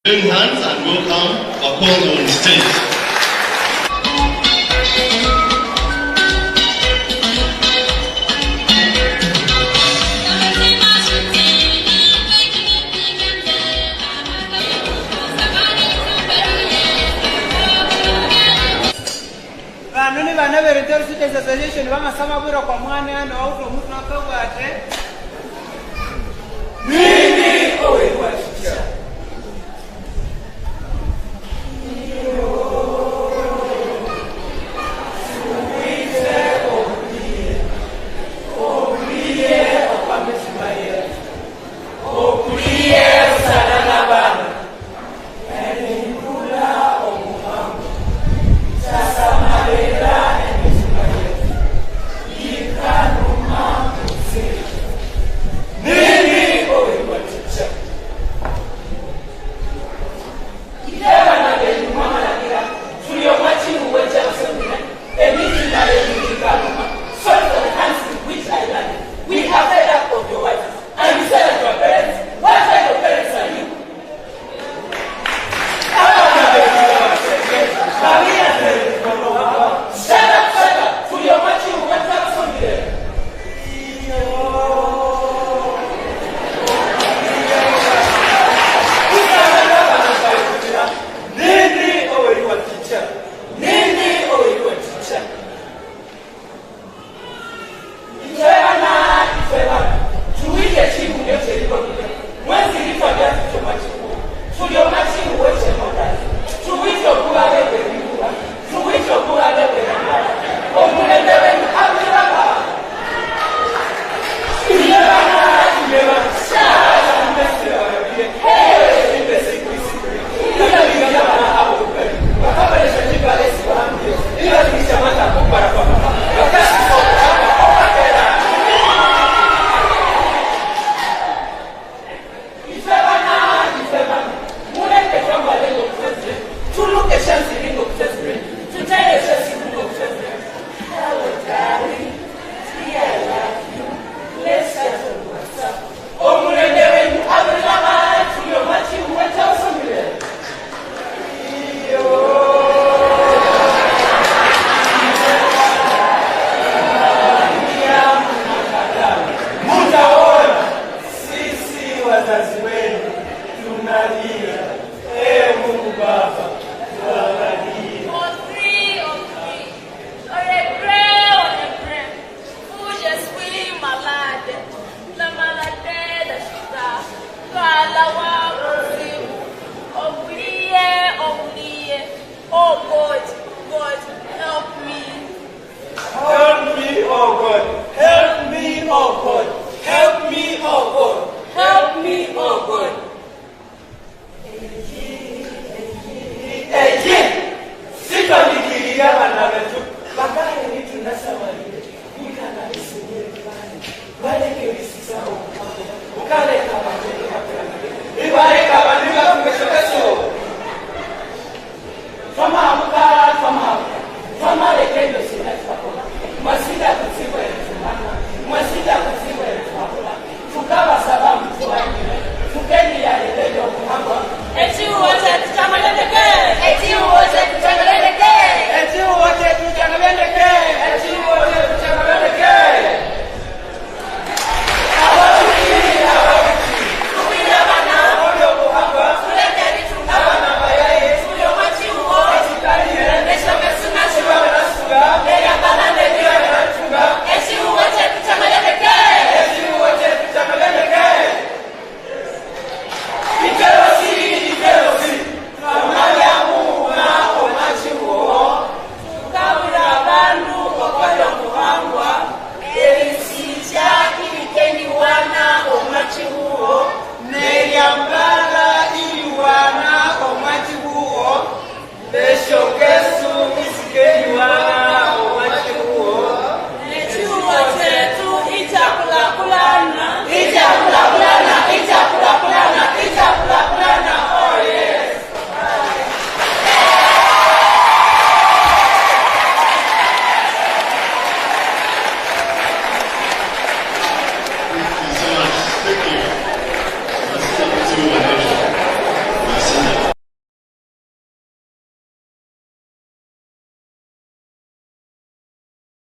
Join hands and welcome Apollo on stage. Vanuni vana verentori students association vamasama bwira kwa mwana yana wauto mtu nakabwate nini owe kwa chicha Oh God, God, help me. Help me, oh God. Help me, oh God. Help me, oh God. Help me, oh God. Sitanikilia bana wetu. Bakale ni tunasema ile. Nikana isinye kibali. Wale kesi sawa. Ukale kama ndio hapo. Ibare kama ndio kumeshokeso. Fama lekendo sina chakula. Masida kusiwe tumana. Masida kusiwe tumana. Tukaba sababu tuwa. Tukeni ya lekendo kuhamba. Eti